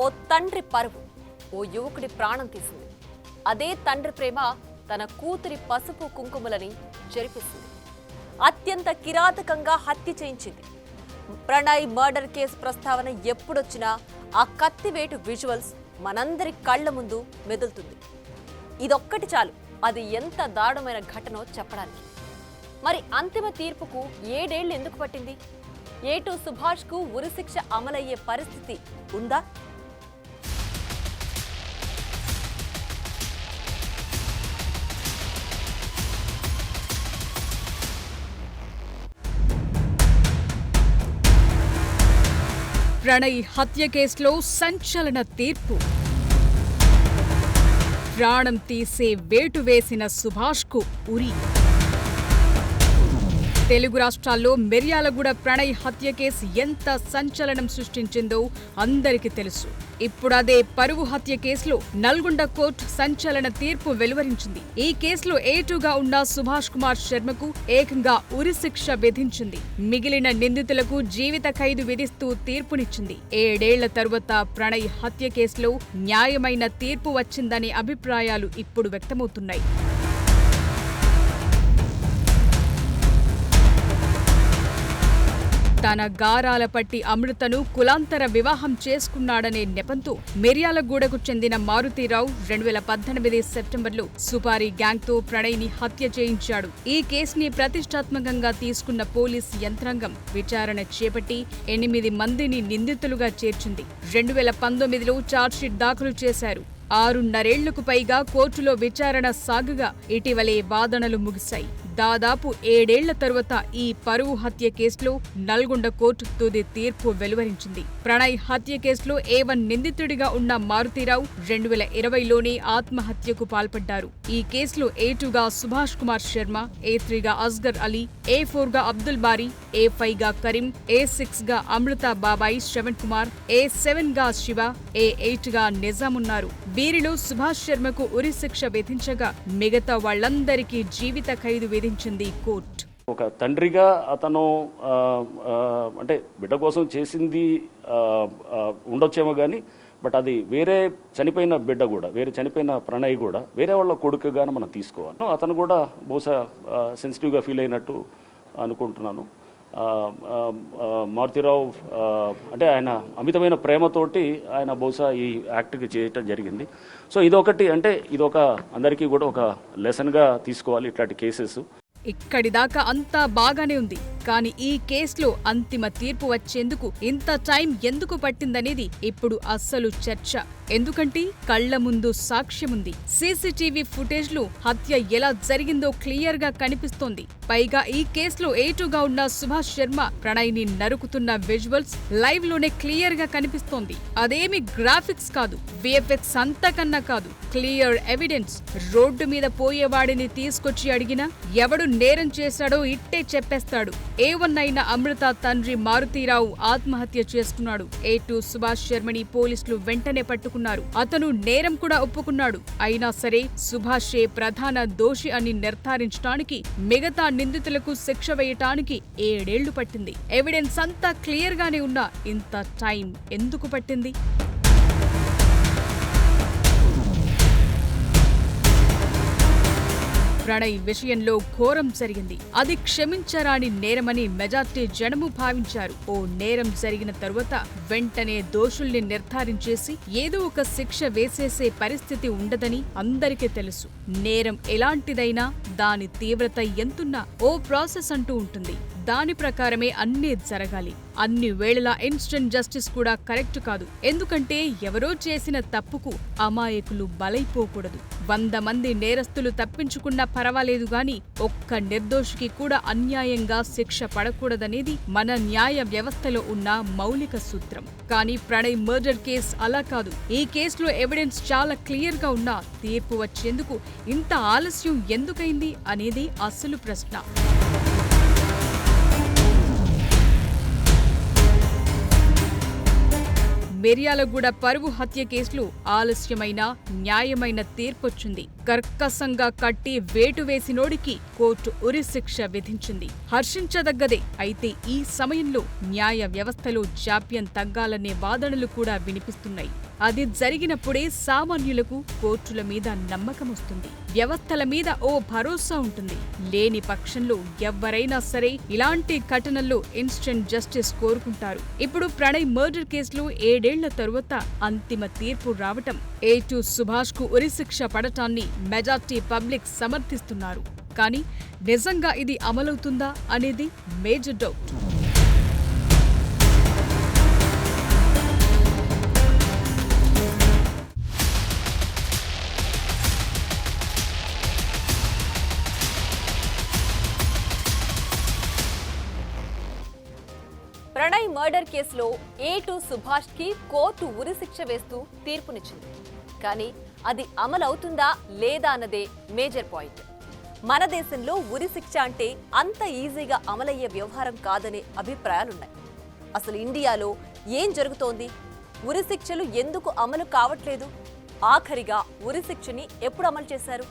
ఓ తండ్రి పరువు ఓ యువకుడి ప్రాణం తీసింది. అదే తండ్రి ప్రేమ తన కూతురి పసుపు కుంకుమలని జరిపిస్తుంది. అత్యంత కిరాతకంగా హత్య చేయించింది. ప్రణయ్ మర్డర్ కేసు ప్రస్తావన ఎప్పుడొచ్చినా ఆ కత్తివేటు విజువల్స్ మనందరి కళ్ల ముందు మెదులుతుంది. ఇదొక్కటి చాలు అది ఎంత దారుణమైన ఘటనో చెప్పడానికి. మరి అంతిమ తీర్పుకు 7 ఏళ్లు ఎందుకు పట్టింది? ఏటు సుభాష్కు ఉరిశిక్ష అమలయ్యే పరిస్థితి ఉందా? ప్రణయ్ హత్య కేసులో సంచలన తీర్పు. ప్రాణం తీసే వేటు వేసిన సుభాష్కు ఉరి. తెలుగు రాష్ట్రాల్లో మిర్యాలగూడ ప్రణయ్ హత్య కేసు ఎంత సంచలనం సృష్టించిందో అందరికీ తెలుసు. ఇప్పుడు అదే పరువు హత్య కేసులో నల్గొండ కోర్టు సంచలన తీర్పు వెలువరించింది. ఈ కేసులో ఏటుగా ఉన్న సుభాష్ కుమార్ శర్మకు ఏకంగా ఉరిశిక్ష విధించింది. మిగిలిన నిందితులకు జీవిత ఖైదు విధిస్తూ తీర్పునిచ్చింది. 7 ఏళ్ల తరువాత ప్రణయ్ హత్య కేసులో న్యాయమైన తీర్పు వచ్చిందనే అభిప్రాయాలు ఇప్పుడు వ్యక్తమవుతున్నాయి. తన గారాల పట్టి అమృతను కులాంతర వివాహం చేసుకున్నాడనే నెపంతో మిర్యాలగూడకు చెందిన మారుతీరావు 2018 సెప్టెంబర్లో సుపారీ గ్యాంగ్తో ప్రణయ్ని హత్య చేయించాడు. ఈ కేసుని ప్రతిష్టాత్మకంగా తీసుకున్న పోలీస్ యంత్రాంగం విచారణ చేపట్టి 8 మందిని నిందితులుగా చేర్చింది. 2019లో ఛార్జ్షీట్ దాఖలు చేశారు. 6.5 పైగా కోర్టులో విచారణ సాగగా ఇటీవలే వాదనలు ముగిశాయి. దాదాపు 7 ఏళ్ల తరువాత ఈ పరువు హత్య కేసులో నల్గొండ కోర్టు తుది తీర్పు వెలువరించింది. ప్రణయ్ హత్య కేసులో A1 నిందితుడిగా ఉన్న మారుతీరావు 2020లోనే ఆత్మహత్యకు పాల్పడ్డారు. ఈ కేసులో A2గా సుభాష్ కుమార్ శర్మ, A3గా అస్గర్ అలీ, A4గా అబ్దుల్ బారీ, A5గా కరీం, A6గా అమృత బాబాయి శ్రవణ్ కుమార్, A7గా శివ, A8గా నిజామున్నారు. వీరిలో సుభాష్ శర్మకు ఉరిశిక్ష విధించగా మిగతా వాళ్లందరికీ జీవిత ఖైదు విధించింది కోర్టు. ఒక తండ్రిగా అతను అంటే బిడ్డ కోసం చేసింది ఉండొచ్చేమో కానీ బట్ అది వేరే చనిపోయిన బిడ్డ కూడా, వేరే చనిపోయిన ప్రణయ్ కూడా వేరే వాళ్ళ కొడుకుగానే మనం తీసుకోవాలి. అతను కూడా బహుశా సెన్సిటివ్గా ఫీల్ అయినట్టు అనుకుంటున్నాను. మారుతీరావు అంటే ఆయన అమితమైన ప్రేమతోటి ఆయన బహుశా ఈ యాక్ట్కి చేయటం జరిగింది. సో ఇదొకటి, అంటే ఇదొక అందరికీ కూడా ఒక లెసన్గా తీసుకోవాలి ఇట్లాంటి కేసెస్. ఇక్కడిదాకా అంతా బాగానే ఉంది. కానీ ఈ కేసులో అంతిమ తీర్పు వచ్చేందుకు ఇంత టైం ఎందుకు పట్టిందనేది ఇప్పుడు అస్సలు చర్చ. ఎందుకంటే కళ్ల ముందు సాక్ష్యముంది. సీసీటీవీ ఫుటేజ్లో హత్య ఎలా జరిగిందో క్లియర్ గా కనిపిస్తోంది. పైగా ఈ కేసులో ఏటుగా ఉన్న సుభాష్ శర్మ ప్రణయ్ని నరుకుతున్న విజువల్స్ లైవ్ లోనే క్లియర్ గా కనిపిస్తోంది. అదేమి గ్రాఫిక్స్ కాదు, విఎఫ్ఎక్స్ అంతకన్నా కాదు, క్లియర్ ఎవిడెన్స్. రోడ్డు మీద పోయేవాడిని తీసుకొచ్చి అడిగినా ఎవడు నేరం చేశాడో ఇట్టే చెప్పేస్తాడు. A1 అయిన అమృత తండ్రి మారుతీరావు ఆత్మహత్య చేసుకున్నాడు. A2 సుభాష్ శర్మని పోలీసులు వెంటనే పట్టుకున్నారు. అతను నేరం కూడా ఒప్పుకున్నాడు. అయినా సరే సుభాషే ప్రధాన దోషి అని నిర్ధారించడానికి, మిగతా నిందితులకు శిక్ష వేయటానికి 7 ఏళ్లు పట్టింది. ఎవిడెన్స్ అంతా క్లియర్ గానే ఉన్నా ఇంత టైం ఎందుకు పట్టింది? ప్రణయ్ విషయంలో ఘోరం జరిగింది. అది క్షమించరాని నేరమని మెజార్టీ జనము భావించారు. ఓ నేరం జరిగిన తరువాత వెంటనే దోషుల్ని నిర్ధారించేసి ఏదో ఒక శిక్ష వేసేసే పరిస్థితి ఉండదని అందరికీ తెలుసు. నేరం ఎలాంటిదైనా దాని తీవ్రత ఎంతున్నా ఓ ప్రాసెస్ అంటూ ఉంటుంది. దాని ప్రకారమే అన్నీ జరగాలి. అన్ని వేళలా ఇన్స్టెంట్ జస్టిస్ కూడా కరెక్ట్ కాదు. ఎందుకంటే ఎవరో చేసిన తప్పుకు అమాయకులు బలైపోకూడదు. 100 మంది నేరస్తులు తప్పించుకున్నా పర్వాలేదు గాని ఒక్క నిర్దోషికి కూడా అన్యాయంగా శిక్ష పడకూడదనేది మన న్యాయ వ్యవస్థలో ఉన్న మౌలిక సూత్రం. కానీ ప్రణయ్ మర్డర్ కేసు అలా కాదు. ఈ కేసులో ఎవిడెన్స్ చాలా క్లియర్ గా ఉన్నా తీర్పు వచ్చేందుకు ఇంత ఆలస్యం ఎందుకైంది అనేది అసలు ప్రశ్న. మిర్యాలగూడ పరువు హత్య కేసులో ఆలస్యమైన న్యాయమైన తీర్పొచ్చింది. కర్కశంగా కట్టి వేటు వేసినోడికి కోర్టు ఉరిశిక్ష విధించింది. హర్షించదగ్గదే. అయితే ఈ సమయంలో న్యాయ వ్యవస్థలో జాప్యం తగ్గాలనే వాదనలు కూడా వినిపిస్తున్నాయి. అది జరిగినప్పుడే సామాన్యులకు కోర్టుల మీద నమ్మకం వస్తుంది, వ్యవస్థల మీద ఓ భరోసా ఉంటుంది. లేని పక్షంలో ఎవ్వరైనా సరే ఇలాంటి ఘటనల్లో ఇన్స్టెంట్ జస్టిస్ కోరుకుంటారు. ఇప్పుడు ప్రణయ్ మర్డర్ కేసులో 7 ఏళ్ల తరువాత అంతిమ తీర్పు రావటం, A2 సుభాష్ కు ఉరిశిక్ష పడటాన్ని మెజార్టీ పబ్లిక్ సమర్థిస్తున్నారు. కానీ నిజంగా ఇది అమలవుతుందా అనేది మేజర్ డౌట్. ప్రణయ్ మర్డర్ కేసులో A2 సుభాష్ కి కోర్టు ఉరిశిక్ష వేస్తూ తీర్పునిచ్చింది. కానీ అది అమలవుతుందా లేదా అన్నదే మేజర్ పాయింట్. మన దేశంలో ఉరిశిక్ష అంటే అంత ఈజీగా అమలయ్యే వ్యవహారం కాదనే అభిప్రాయాలున్నాయి. అసలు ఇండియాలో ఏం జరుగుతోంది? ఉరిశిక్షలు ఎందుకు అమలు కావట్లేదు? ఆఖరిగా ఉరిశిక్షని ఎప్పుడు అమలు చేశారు?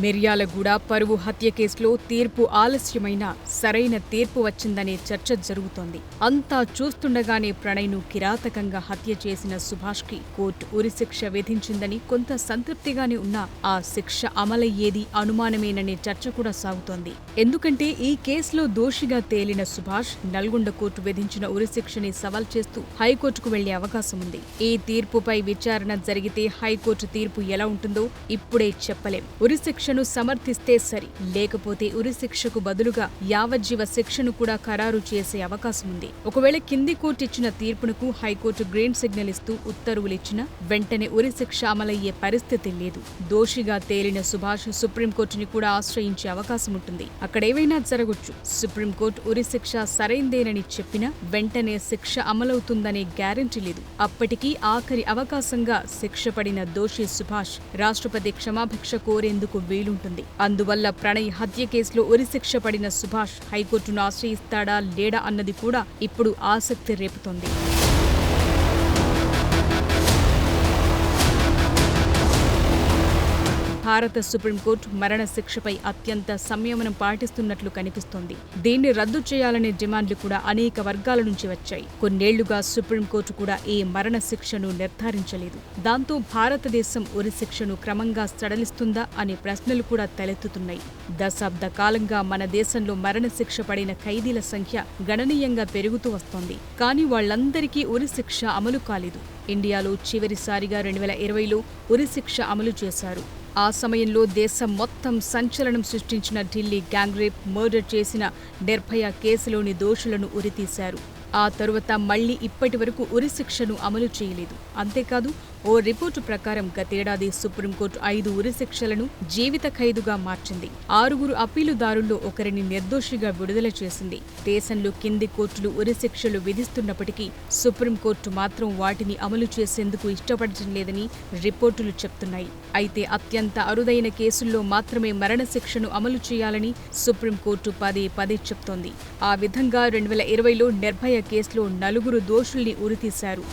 మిర్యాలగూడ పరువు హత్య కేసులో తీర్పు ఆలస్యమైనా సరైన తీర్పు వచ్చిందనే చర్చ జరుగుతోంది. అంతా చూస్తుండగానే ప్రణయ్ను కిరాతకంగా హత్య చేసిన సుభాష్కి కోర్టు ఉరిశిక్ష విధించిందని కొంత సంతృప్తిగానే ఉన్నా ఆ శిక్ష అమలయ్యేది అనుమానమేననే చర్చ కూడా సాగుతోంది. ఎందుకంటే ఈ కేసులో దోషిగా తేలిన సుభాష్ నల్గొండ కోర్టు విధించిన ఉరిశిక్షని సవాల్ చేస్తూ హైకోర్టుకు వెళ్లే అవకాశం ఉంది. ఈ తీర్పుపై విచారణ జరిగితే హైకోర్టు తీర్పు ఎలా ఉంటుందో ఇప్పుడే చెప్పలేం. ఉరిశిక్షను సమర్థిస్తే సరి, లేకపోతే ఉరిశిక్షకు బదులుగా యావజ్జీవ శిక్షను కూడా ఖరారు చేసే అవకాశం ఉంది. ఒకవేళ కింది కోర్టు ఇచ్చిన తీర్పునకు హైకోర్టు గ్రీన్ సిగ్నల్ ఇస్తూ ఉత్తర్వులిచ్చినా వెంటనే ఉరిశిక్ష అమలయ్యే పరిస్థితి లేదు. దోషిగా తేలిన సుభాష్ సుప్రీంకోర్టుని కూడా ఆశ్రయించే అవకాశం ఉంటుంది. అక్కడేవైనా జరగొచ్చు. సుప్రీంకోర్టు ఉరిశిక్ష సరైందేనని చెప్పినా వెంటనే శిక్ష అమలవుతుందనే గ్యారెంటీ లేదు. అప్పటికీ ఆఖరి అవకాశంగా శిక్ష పడిన దోషి సుభాష్ రాష్ట్రపతి క్షమాభిక్ష కోరేందుకు వీలుంటుంది. అందువల్ల ప్రణయ్ హత్య కేసులో ఉరిశిక్ష పడిన సుభాష్ హైకోర్టును ఆశ్రయిస్తాడా లేడా అన్నది కూడా ఇప్పుడు ఆసక్తి రేపుతోంది. భారత సుప్రీంకోర్టు మరణశిక్షపై అత్యంత సంయమనం పాటిస్తున్నట్లు కనిపిస్తోంది. దీన్ని రద్దు చేయాలనే డిమాండ్లు కూడా అనేక వర్గాల నుంచి వచ్చాయి. కొన్నేళ్లుగా సుప్రీంకోర్టు కూడా ఈ మరణశిక్షను నిర్ధారించలేదు. దాంతో భారతదేశం ఉరిశిక్షను క్రమంగా సడలిస్తుందా అనే ప్రశ్నలు కూడా తలెత్తుతున్నాయి. దశాబ్ద కాలంగా మన దేశంలో మరణశిక్ష పడిన ఖైదీల సంఖ్య గణనీయంగా పెరుగుతూ వస్తోంది. కానీ వాళ్లందరికీ ఉరిశిక్ష అమలు కాలేదు. ఇండియాలో చివరిసారిగా 2020లో ఉరిశిక్ష అమలు చేశారు. ఆ సమయంలో దేశం మొత్తం సంచలనం సృష్టించిన ఢిల్లీ గ్యాంగ్ రేప్, మర్డర్ చేసిన నిర్భయ కేసులోని దోషులను ఉరితీశారు. ఆ తరువాత మళ్లీ ఇప్పటి వరకు ఉరిశిక్షను అమలు చేయలేదు. అంతేకాదు ఓ రిపోర్టు ప్రకారం గతేడాది సుప్రీంకోర్టు 5 ఉరిశిక్షలను జీవిత ఖైదుగా మార్చింది. 6 అప్పీలుదారుల్లో ఒకరిని నిర్దోషిగా విడుదల చేసింది. దేశంలో కింది కోర్టులు ఉరిశిక్షలు విధిస్తున్నప్పటికీ సుప్రీంకోర్టు మాత్రం వాటిని అమలు చేసేందుకు ఇష్టపడటం లేదని రిపోర్టులు చెప్తున్నాయి. అయితే అత్యంత అరుదైన కేసుల్లో మాత్రమే మరణశిక్షను అమలు చేయాలని సుప్రీంకోర్టు పదే చెప్తోంది. ఆ విధంగా 2020లో నిర్భయ కేసులో 4 దోషుల్ని ఉరితీశారు.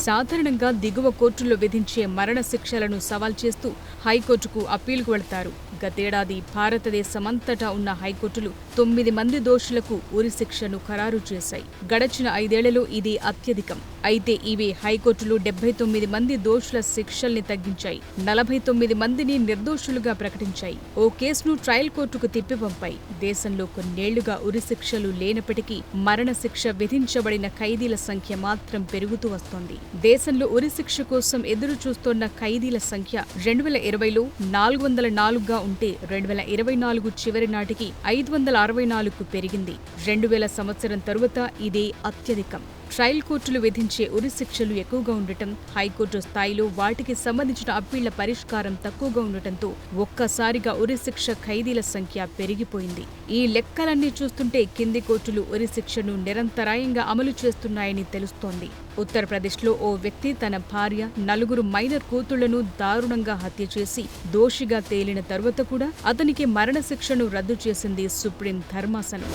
సాధారణంగా దిగువ కోర్టుల్లో విధించే మరణశిక్షలను సవాల్ చేస్తూ హైకోర్టుకు అప్పీలుకు వెళతారు. గతేడాది భారతదేశమంతటా ఉన్న హైకోర్టులు 9 మంది దోషులకు ఉరిశిక్షను ఖరారు చేశాయి. గడచిన 5 ఏళ్లలో ఇది అత్యధికం. అయితే ఇవే హైకోర్టులు 79 మంది దోషుల శిక్షల్ని తగ్గించాయి. 49 మందిని నిర్దోషులుగా ప్రకటించాయి. ఓ కేసును ట్రయల్ కోర్టుకు తిప్పి పంపాయి. దేశంలో కొన్నేళ్లుగా ఉరిశిక్షలు లేనప్పటికీ మరణశిక్ష విధించబడిన ఖైదీల సంఖ్య మాత్రం పెరుగుతూ వస్తోంది. దేశంలో ఉరిశిక్ష కోసం ఎదురు చూస్తోన్న ఖైదీల సంఖ్య 2020లో 404గా ఉంటే 2024 చివరి నాటికి 564కు పెరిగింది. 2000 సంవత్సరం తరువాత ఇదే అత్యధికం. ట్రయల్ కోర్టులు విధించే ఉరిశిక్షలు ఎక్కువగా ఉండటం, హైకోర్టు స్థాయిలో వాటికి సంబంధించిన అప్పీళ్ల పరిష్కారం తక్కువగా ఉండటంతో ఒక్కసారిగా ఉరిశిక్ష ఖైదీల సంఖ్య పెరిగిపోయింది. ఈ లెక్కలన్నీ చూస్తుంటే కింది కోర్టులు ఉరిశిక్షను నిరంతరాయంగా అమలు చేస్తున్నాయని తెలుస్తోంది. ఉత్తరప్రదేశ్లో ఓ వ్యక్తి తన భార్య, 4 మైనర్ కూతుళ్లను దారుణంగా హత్య చేసి దోషిగా తేలిన తరువాత కూడా అతనికి మరణశిక్షను రద్దు చేసింది సుప్రీం ధర్మాసనం.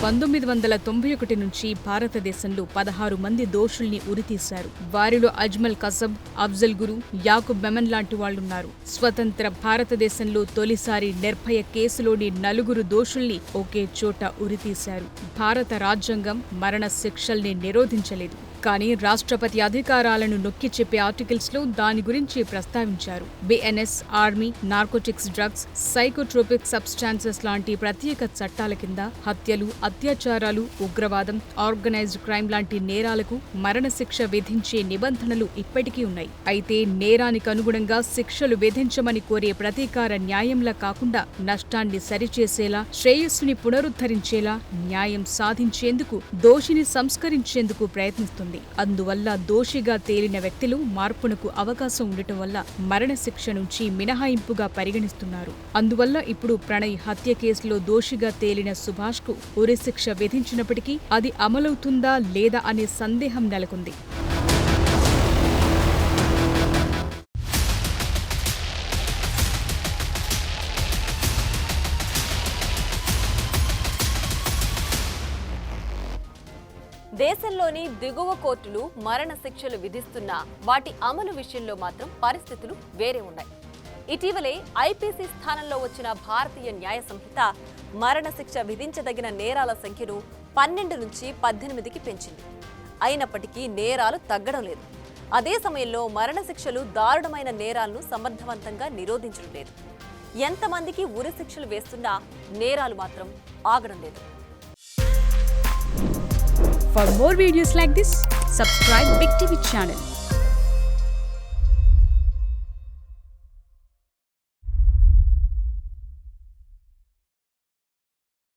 1991 నుంచి భారతదేశంలో 16 మంది దోషుల్ని ఉరితీశారు. వారిలో అజ్మల్ కసబ్, అఫ్జల్ గురు, యాకూబ్ మెమన్ లాంటి వాళ్లున్నారు. స్వతంత్ర భారతదేశంలో తొలిసారి నిర్భయ కేసులోని 4 దోషుల్ని ఒకే చోట ఉరితీశారు. భారత రాజ్యాంగం మరణ శిక్షల్ని నిరోధించలేదు. కానీ రాష్ట్రపతి అధికారాలను నొక్కి చెప్పే ఆర్టికల్స్ లో దాని గురించి ప్రస్తావించారు. BNS, army, narcotics drugs, psychotropic substances లాంటి ప్రత్యేక చట్టాల కింద హత్యలు, అత్యాచారాలు, ఉగ్రవాదం, ఆర్గనైజ్డ్ క్రైమ్ లాంటి నేరాలకు మరణశిక్ష విధించే నిబంధనలు ఇప్పటికీ ఉన్నాయి. అయితే నేరానికి అనుగుణంగా శిక్షలు విధించమని కోరే ప్రతీకార న్యాయంలా కాకుండా నష్టాన్ని సరిచేసేలా, శ్రేయస్సుని పునరుద్ధరించేలా, న్యాయం సాధించేందుకు, దోషిని సంస్కరించేందుకు ప్రయత్నిస్తుంది. అందువల్ల దోషిగా తేలిన వ్యక్తులు మార్పునకు అవకాశం ఉండటం వల్ల మరణశిక్ష నుంచి మినహాయింపుగా పరిగణిస్తున్నారు. అందువల్ల ఇప్పుడు ప్రణయ్ హత్య కేసులో దోషిగా తేలిన సుభాష్ కు ఉరిశిక్ష విధించినప్పటికీ అది అమలవుతుందా లేదా అనే సందేహం నెలకొంది. దేశంలోని దిగువ కోర్టులు మరణ శిక్షలు విధిస్తున్నా వాటి అమలు విషయంలో మాత్రం పరిస్థితులు వేరే ఉన్నాయి. ఇటీవలే ఐపీసీ స్థానంలో వచ్చిన భారతీయ న్యాయ సంహిత మరణశిక్ష విధించదగిన నేరాల సంఖ్యను 12 నుంచి 18కి పెంచింది. అయినప్పటికీ నేరాలు తగ్గడం లేదు. అదే సమయంలో మరణశిక్షలు దారుణమైన నేరాలను సమర్థవంతంగా నిరోధించడం లేదు. ఎంతమందికి ఉరిశిక్షలు వేస్తున్నా నేరాలు మాత్రం ఆగడం లేదు. For more videos like this, subscribe Big TV channel.